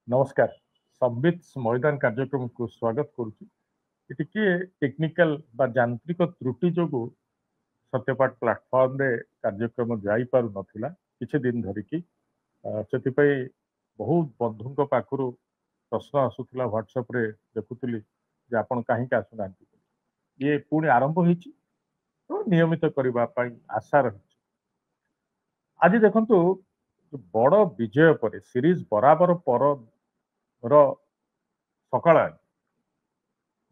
नमस्कार संबित मैदान कार्यक्रम को स्वागत करुच्ची टेक्निकल यांत्रिक त्रुटि जो सत्यपाठ प्लाटफॉर्म रे कार्यक्रम जाई पारु नथिला किछि दिन धरिकी से बहुत बंधु पाखु प्रश्न आसूला व्हाट्सएप रे देखुली जे आपण कहीं आसुना ये पुणी आरंभ होती तो नियमित करने आशा रही आज देखंतु बड़ विजय पर सीरीज बराबर पर सकाळ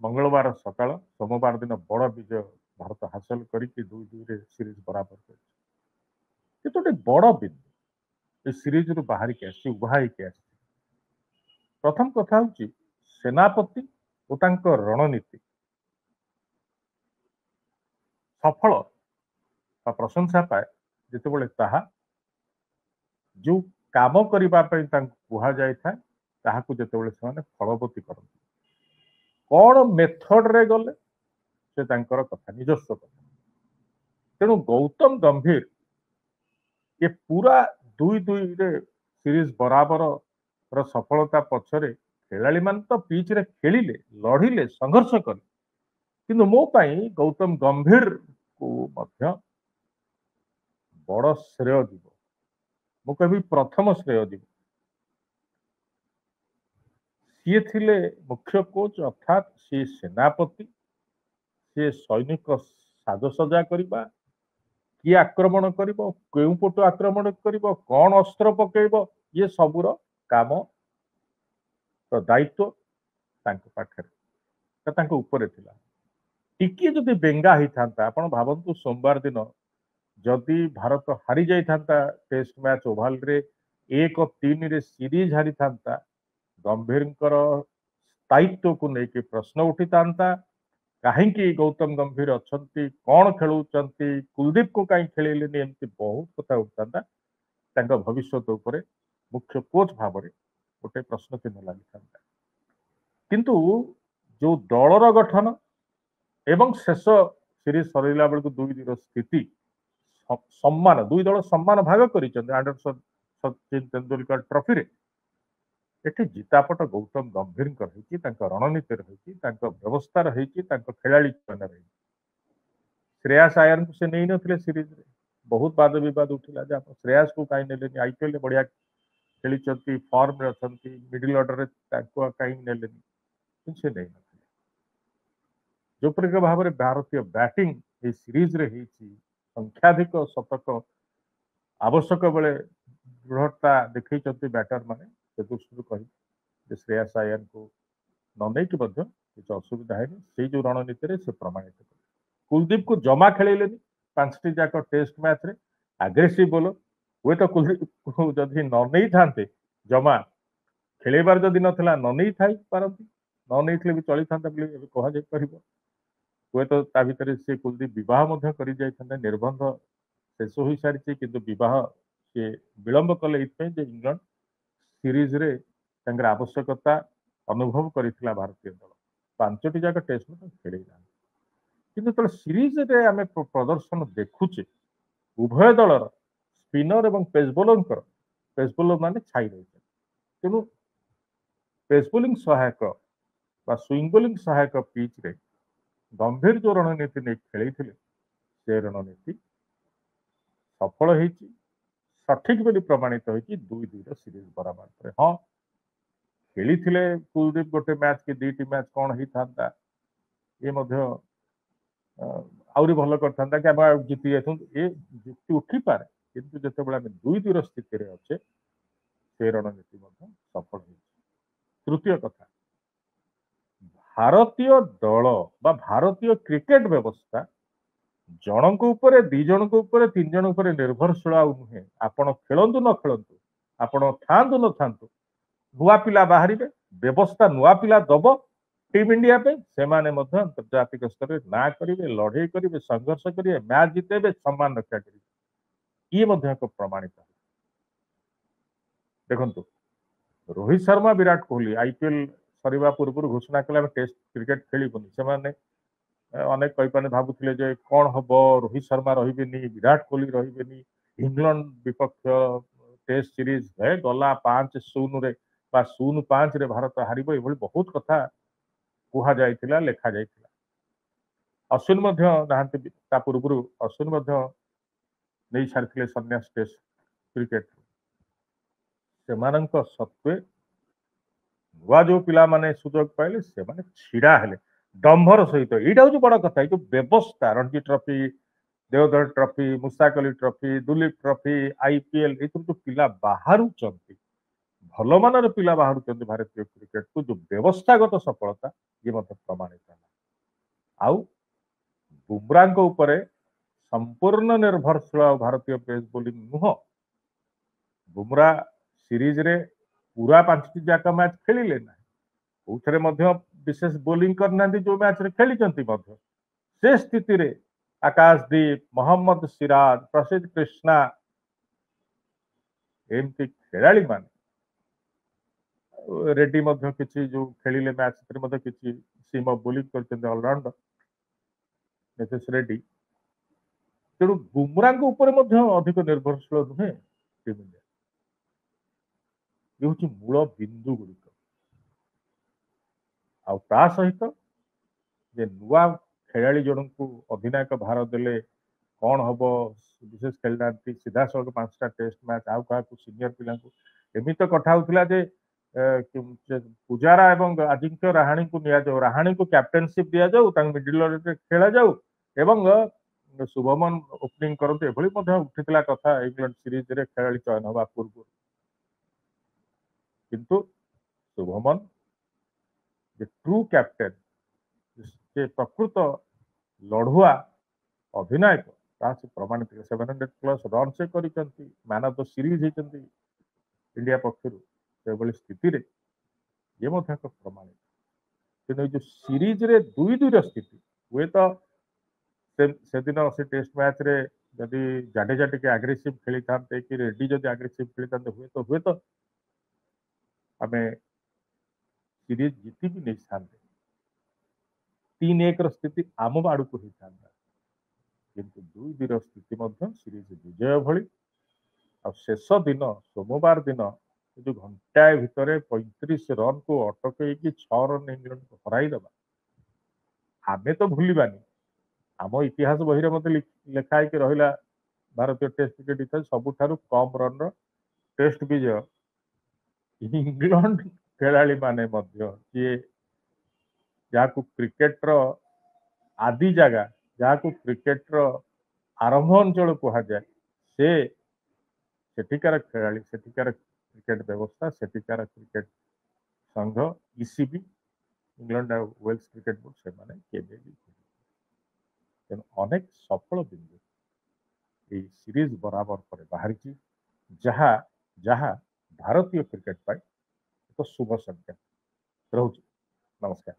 मंगलवार सकाळ सोमवार दिन बड़ विजय भारत हासिल करके 2-2 सीरीज बराबर कर गोटे बड़ बिंदु सीरीज रु बाहर के उभा के प्रथम कथा हूँ सेनापति और रणनीति सफल प्रशंसा पाए जितेबाला ताहा जो काम करने कह जाए जितेबाला से फलवती करती कौन मेथड रे गले से कथा निजस्व कथा तेणु गौतम गंभीर ये पूरा 2-2 सीरीज बराबर सफलता पछरे खेलाड़ी मान तो पिच रे खेलिले लड़िले संघर्ष कले किंतु मो पाई गौतम गंभीर को मध्य बड़ श्रेय जीव मु कभी प्रथम श्रेय जीव सी थिले मुख्य कोच अर्थात सी सेनापति सी सैनिक साजसजा करवा किए आक्रमण कर क्यों पटु आक्रमण कर कौन अस्त्र पकेब ये सबूर काम तो दायित्व पाखे ऊपर टिकी जदि बेंगा होता आपण भावतु सोमवार दिन जदि भारत हारी जाता टेस्ट मैच ओभाल रे 1-3 रे सीरीज हारी था गंभीर स्थायित्व को लेकिन प्रश्न उठी था कहीं गौतम गंभीर अच्छा कौन खेलुंट कुलदीप को कहीं खेलेनि एमती बहुत कथा उठता भविष्य उपर मुख्य कोच भाव में गोटे प्रश्न चिन्ह लगी था किंतु जो दलर गठन एवं शेष सीरीज सरला बेलू 2-2 स्थिति सम्मान 2 दल सम्मान भाग कर एंडरसन सचिन तेंदुलकर ट्रॉफी रे एठी जितापट गौतम गंभीर रणनीति रही व्यवस्था रही खेलाड़ी रही श्रेयास आयर को से नहीं नथिले सीरीज रे बहुत वाद विवाद उठिला जे श्रेयास को कहीं नेलेनी आईपीएल बढ़िया खेली फॉर्म रे अछंती मिडिल ऑर्डर रे कहीं नेलेनी से नहीं नथिले जो प्रकार भाव में भारतीय बैटिंग ये सीरीज रे संख्याधिक शतक आवश्यक बेले दृढ़ता देखते बैटर माने से दृष्टि कही श्रेयास आयर को न किसी असुविधा है से जो रणनीति से प्रमाणित कर कुलदीप को जमा खेलेनि 5टी जाक टेस्ट मैच रे आग्रेसिव बोलर हुए तो कुलदीप को जदि न था जमा खेलबार जदि नाला नहीं पारती नहीं भी चली था कह हुए तो भितर से कुलदीप बहुत कर निर्बंध शेष हो सारी किंतु बहुत सी विलंब कले इंग्लैंड सीरीज रे आवश्यकता अनुभव करथिला भारतीय दल 5टी जाक टेस्ट में खेल किंतु तो सीरीज रे आम प्रदर्शन देखुचे उभय दलर स्पिनर और पेस बोलर माने छाई रही तेणु पेस बोलिंग सहायक स्विंग बोलिंग सहायक पिच रे गंभीर जो रणनीति नहीं खेली से रणनीति सफल हो सठिक बोली प्रमाणित हो 2-2 सीरीज बराबर हाँ खेली कुलदीप गोटे मैच कि 2टी मैच कौन होता ये आहरी भल करता कि आम जीति जाऊँ ये जीति उठी पारे किंतु जिते आम 2-2 स्थिति अच्छे से रणनीति सफल हो तृतीय कथा भारतीय दल बा भारतीय क्रिकेट व्यवस्था जनक ऊपर 2 जन को ऊपर 3 जन ऊपर निर्भरशील नुहे आपण खेलतु न खेलतु आपण थांतु न थांतु नुआ पिला बाहर व्यवस्था नुआ पिला दब टीम इंडिया पे से माने अंतर्जातिक स्तर में ना करेंगे लड़े करेंगे संघर्ष करेंगे मैच जितेबे सम्मान रक्षा करेंगे ये एक प्रमाणित देखो रोहित शर्मा विराट कोहली आईपीएल सरवा पूर्व घोषणा कले टेस्ट क्रिकेट खेलुनि से अनेक कहीपारे भावुले कौन हम रोहित शर्मा रही विराट कोहली रही इंग्लैंड विपक्ष टेस्ट सीरीज है गला 5-0 बा 0-5 रे भारत हारिबो एभली बहुत कथा कुहा जायतिला लेखा जायतिला। अश्विन मध्य नाहांती ता पूर्वरु अश्विन मध्य नै सारथिले सन्यास टेस्ट क्रिकेट सेमानंक सत्वे नुआ जो पिला माने सुजोग पाइले से माने छिड़ा हेले दंभर सहित एटा हूँ बड़ कथा जो व्यवस्था Ranji trophy Deodhar trophy Mushtaq Ali trophy Duleep trophy IPL ए जो पिला बाहर भल मानर पिला बाहर भारतीय क्रिकेट को जो व्यवस्थागत सफलता ये प्रमाणित है आउ बुमरा संपूर्ण निर्भरशील भारतीय पेस बोलिंग नुह बुमरा सीरीज रे पूरा 5टी जाक मैच खेलिले ना उथरे मध्य विशेष बोलिंग करना जो मैच रे खेली से स्थिति रे आकाशदीप मोहम्मद सिराज प्रसिद्ध कृष्णा एमती खेलाड़ी मान रेड्डी मध्य किसी जो खेलिले मैच किसी सीम ऑफ बोलिंग करते ऑलराउंडर नितेश रेड्डी तेणु बुमरा अधिक निर्भरशील नुहे टीम इंडिया ये हूँ मूल बिंदु गुड़िक आ सहित जे नुआ खेलाड़ी जन को अधिनायक भार देले कौन हम विशेष खेलना सीधा सड़क 5टा टेस्ट मैच आउ क्या सीनियर पिला एमती कथा होता जे पुजारा एवं अजिंक्य राहाणी को निया राहाणी को कैप्टेनशिप दि जाऊ मिडिल खेला जाऊ एवं शुभमन ओपनिंग करते उठीला कथा इंग्लैंड सीरीज रे खेलाड़ी चयन हवा पूर्व किंतु शुभमन ट्रू कैप्टेन से प्रकृत लड़ुआ अधिनायक से प्रमाणित 700+ रन से man of the series India पक्षर स्थिति रे ये प्रमाणित कि जो सीरीज रे 2-2 स्थिति हुए तो से दिन से टेस्ट मैच रे जदि जाडेजा टिके एग्रेसिव खेली था कि रेड्डी जदि एग्रेसिव खेली था हुए तो आमे सीरीज जीति भी नहीं था 3-1 स्थिति आम आड़ को होता किंतु 2-2 स्थिति सीरीज विजय भली शेष दिन सोमवार दिन जो घंटाए भितर 35 रन को अटकई 6 रन इंग्लैंड को हरईदबा आमे तो भूलबानी आम इतिहास बही मत लेखाई रहा भारतीय टेस्ट क्रिकेट इतिहास सबुठारु कम रन टेस्ट विजय इंग्लैंड खेलाड़ी माने किए जहाँ क्रिकेट आदि जगह जहाँ क्रिकेट आरंभ अंचल कहुए से सेठिकार खेलाड़ी सेठिकार क्रिकेट व्यवस्था सेठिकार क्रिकेट संघ ECB England Wales cricket board से तेणु अनेक सफल बिंदु सीरीज बराबर पर बाहरी जहाँ जहाँ भारतीय क्रिकेट पर एक शुभ संकेत रोचे। नमस्कार।